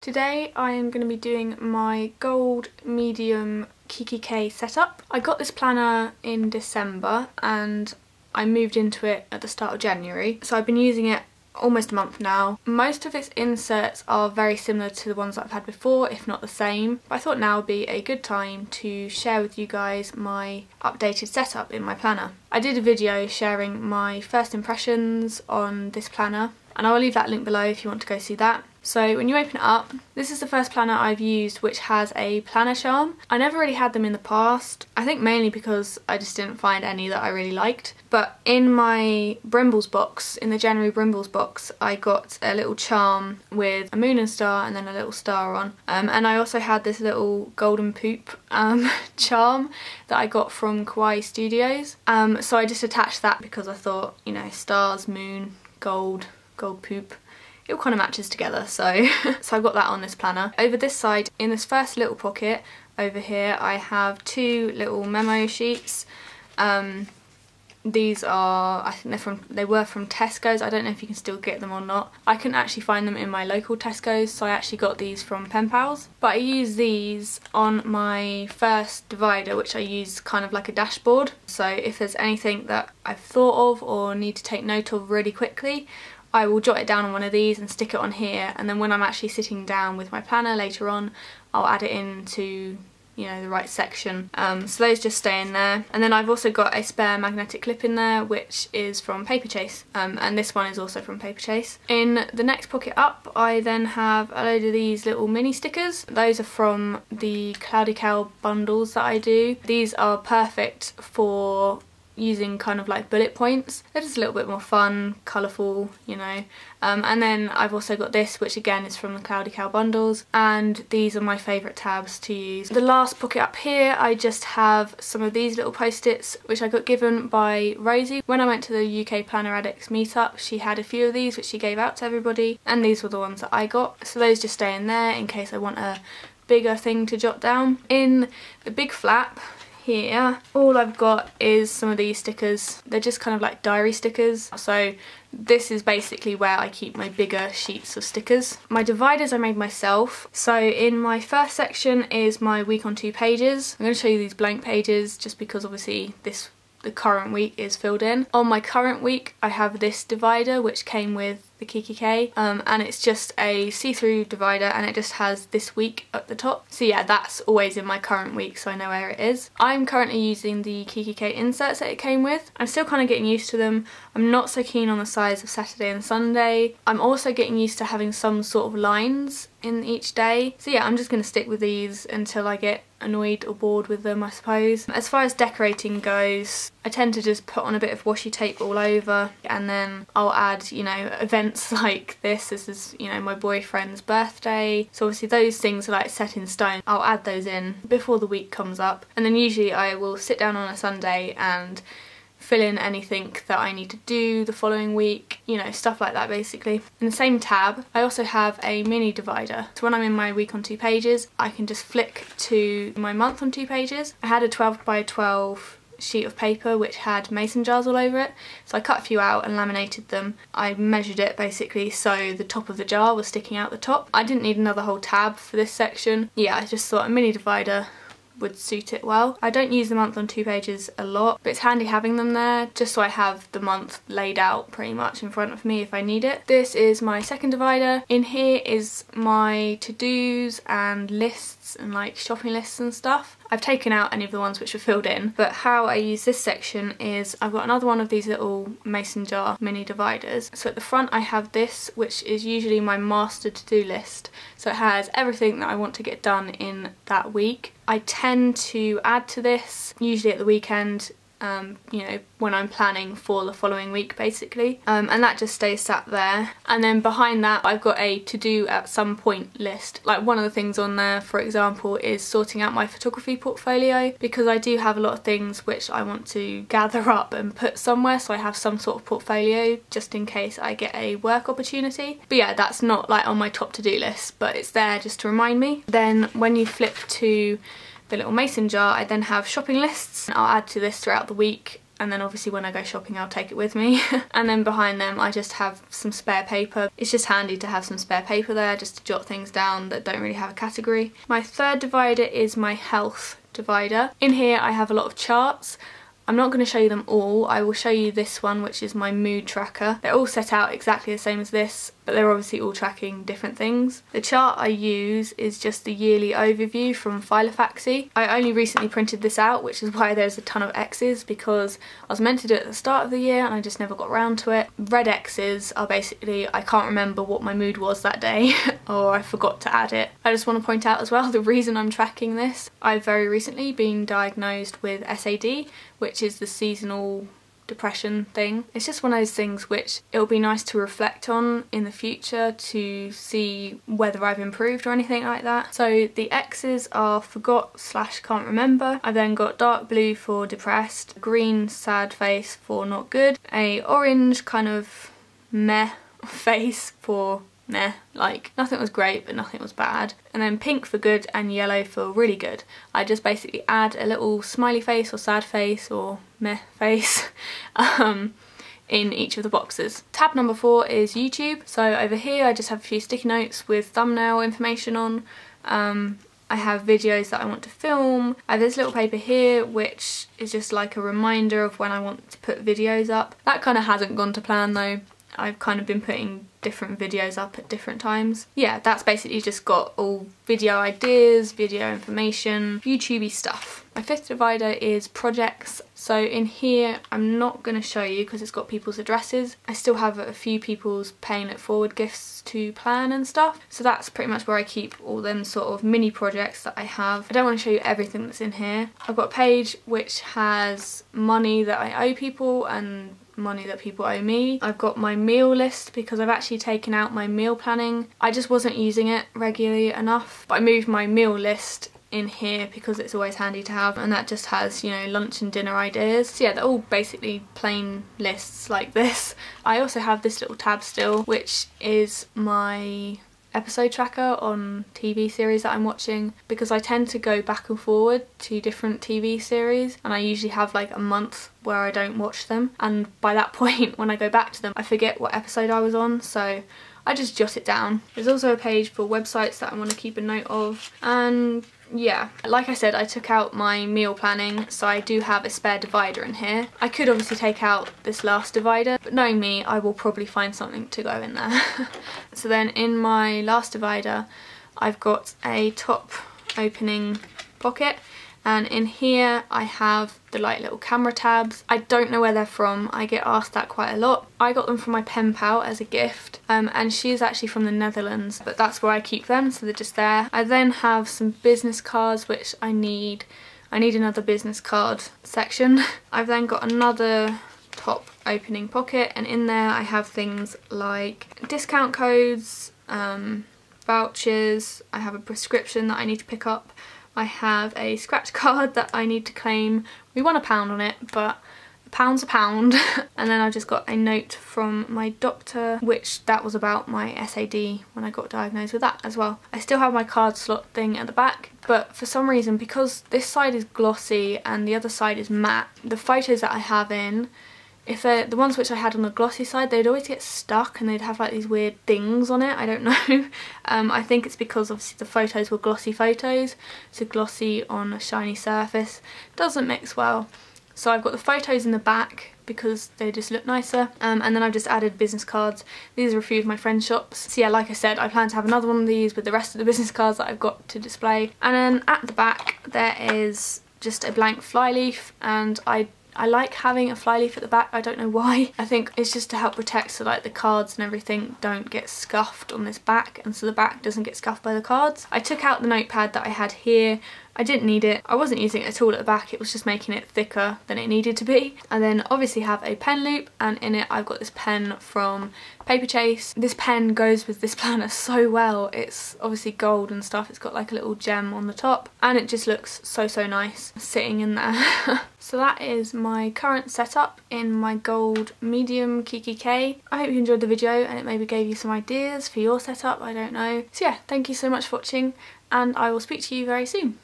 Today I am going to be doing my gold medium Kikki-k setup. I got this planner in December and I moved into it at the start of January, so I've been using it almost a month now. Most of its inserts are very similar to the ones that I've had before, if not the same, but I thought now would be a good time to share with you guys my updated setup in my planner. I did a video sharing my first impressions on this planner, and I will leave that link below if you want to go see that. So when you open it up, this is the first planner I've used which has a planner charm. I never really had them in the past, I think mainly because I just didn't find any that I really liked. But in my Brimbles box, in the January Brimbles box, I got a little charm with a moon and star and then a little star on. And I also had this little golden poop charm that I got from Kawaii Studios. So I just attached that because I thought, you know, stars, moon, gold poop, it all kind of matches together, so I've got that on this planner. Over this side, in this first little pocket over here, I have two little memo sheets. These are, I think they were from Tesco's. I don't know if you can still get them or not. I couldn't actually find them in my local Tesco's, so I actually got these from Pen Pals. But I use these on my first divider, which I use kind of like a dashboard. So if there's anything that I've thought of or need to take note of really quickly, I will jot it down on one of these and stick it on here, and then when I'm actually sitting down with my planner later on, I'll add it into, you know, the right section. So those just stay in there. And then I've also got a spare magnetic clip in there which is from Paperchase, and this one is also from Paperchase. In the next pocket up, I then have a load of these little mini stickers. Those are from the Kikki-k bundles that I do. These are perfect for using kind of like bullet points. They're just a little bit more fun, colourful, you know. And then I've also got this, which again is from the Kikki-k bundles, and these are my favourite tabs to use. The last pocket up here, I just have some of these little post-its which I got given by Rosie. When I went to the UK Planner Addicts meetup, she had a few of these which she gave out to everybody, and these were the ones that I got. So those just stay in there in case I want a bigger thing to jot down. In the big flap here, all I've got is some of these stickers. They're just kind of like diary stickers, so this is basically where I keep my bigger sheets of stickers. My dividers I made myself. So in my first section is my week on 2 pages. I'm going to show you these blank pages just because obviously the current week is filled in. On my current week I have this divider which came with the Kikki-k, and it's just a see-through divider and it just has this week at the top. So yeah, that's always in my current week, so I know where it is. I'm currently using the Kikki-k inserts that it came with. I'm still kind of getting used to them. I'm not so keen on the size of Saturday and Sunday. I'm also getting used to having some sort of lines in each day. So yeah, I'm just going to stick with these until I get annoyed or bored with them, I suppose. As far as decorating goes, I tend to just put on a bit of washi tape all over, and then I'll add, you know, events like this. This is, you know, my boyfriend's birthday, so obviously those things are like set in stone. I'll add those in before the week comes up, and then usually I will sit down on a Sunday and fill in anything that I need to do the following week, you know, stuff like that basically. In the same tab, I also have a mini divider. So when I'm in my week on 2 pages, I can just flick to my month on 2 pages. I had a 12 by 12 sheet of paper which had mason jars all over it, so I cut a few out and laminated them. I measured it basically so the top of the jar was sticking out the top. I didn't need another whole tab for this section. Yeah, I just thought a mini divider would suit it well. I don't use the month on 2 pages a lot, but it's handy having them there just so I have the month laid out pretty much in front of me if I need it. This is my second divider. In here is my to-dos and lists and like shopping lists and stuff. I've taken out any of the ones which are filled in, but how I use this section is I've got another one of these little mason jar mini dividers. So at the front I have this, which is usually my master to-do list. So it has everything that I want to get done in that week. I tend to add to this, usually at the weekend, you know, when I'm planning for the following week basically, and that just stays sat there. And then behind that I've got a to do at some point list. Like one of the things on there, for example, is sorting out my photography portfolio, because I do have a lot of things which I want to gather up and put somewhere, so I have some sort of portfolio just in case I get a work opportunity. But yeah, that's not like on my top to do list, but it's there just to remind me. Then when you flip to the little mason jar, I then have shopping lists. I'll add to this throughout the week and then obviously when I go shopping I'll take it with me. And then behind them I just have some spare paper. It's just handy to have some spare paper there just to jot things down that don't really have a category. My third divider is my health divider. In here I have a lot of charts. I'm not going to show you them all. I will show you this one, which is my mood tracker. They're all set out exactly the same as this, but they're obviously all tracking different things. The chart I use is just the yearly overview from Filofaxy. I only recently printed this out, which is why there's a ton of X's, because I was meant to do it at the start of the year and I just never got around to it. Red X's are basically I can't remember what my mood was that day or I forgot to add it. I just want to point out as well the reason I'm tracking this. I've very recently been diagnosed with SAD, which is the seasonal depression thing. It's just one of those things which it'll be nice to reflect on in the future to see whether I've improved or anything like that. So the X's are forgot / can't remember. I've then got dark blue for depressed, green sad face for not good, a orange kind of meh face for meh, like nothing was great but nothing was bad, and then pink for good and yellow for really good. I just basically add a little smiley face or sad face or meh face in each of the boxes. Tab number 4 is YouTube. So over here I just have a few sticky notes with thumbnail information on. I have videos that I want to film. I have this little paper here which is just like a reminder of when I want to put videos up. That kind of hasn't gone to plan though. I've kind of been putting different videos up at different times. Yeah, that's basically just got all video ideas, video information, YouTubey stuff. My fifth divider is projects. So in here, I'm not going to show you because it's got people's addresses. I still have a few people's paying it forward gifts to plan and stuff. So that's pretty much where I keep all them sort of mini projects that I have. I don't want to show you everything that's in here. I've got a page which has money that I owe people and money that people owe me. I've got my meal list because I've actually taken out my meal planning. I just wasn't using it regularly enough, but I moved my meal list in here because it's always handy to have, and that just has, you know, lunch and dinner ideas. So yeah, they're all basically plain lists like this. I also have this little tab still, which is my episode tracker on TV series that I'm watching, because I tend to go back and forward to different TV series and I usually have like a month where I don't watch them, and by that point when I go back to them I forget what episode I was on, so I just jot it down. There's also a page for websites that I want to keep a note of, and yeah, like I said, I took out my meal planning, so I do have a spare divider in here. I could obviously take out this last divider, but knowing me, I will probably find something to go in there. So then in my last divider, I've got a top opening pocket, and in here I have the like little camera tabs. I don't know where they're from, I get asked that quite a lot. I got them from my pen pal as a gift, and she's actually from the Netherlands, but that's where I keep them, so they're just there. I then have some business cards which I need another business card section. I've then got another top opening pocket, and in there I have things like discount codes, vouchers, I have a prescription that I need to pick up, I have a scratch card that I need to claim. We won £1 on it, but a pound's a pound. And then I've just got a note from my doctor, which that was about my SAD when I got diagnosed with that as well. I still have my card slot thing at the back, but for some reason, because this side is glossy and the other side is matte, the photos that I have in, if they're the ones which I had on the glossy side, they'd always get stuck and they'd have like these weird things on it. I don't know. I think it's because obviously the photos were glossy photos, so glossy on a shiny surface doesn't mix well. So I've got the photos in the back because they just look nicer, and then I've just added business cards. These are a few of my friends' shops. So yeah, like I said, I plan to have another one of these with the rest of the business cards that I've got to display. And then at the back there is just a blank flyleaf, and I like having a flyleaf at the back, I don't know why. I think it's just to help protect, so like the cards and everything don't get scuffed on this back, and so the back doesn't get scuffed by the cards. I took out the notepad that I had here. I didn't need it. I wasn't using it at all at the back, it was just making it thicker than it needed to be. And then obviously have a pen loop, and in it I've got this pen from Paper Chase. This pen goes with this planner so well. It's obviously gold and stuff, it's got like a little gem on the top, and it just looks so nice sitting in there. So that is my current setup in my gold medium Kikki-k. I hope you enjoyed the video and it maybe gave you some ideas for your setup, I don't know. So yeah, thank you so much for watching, and I will speak to you very soon.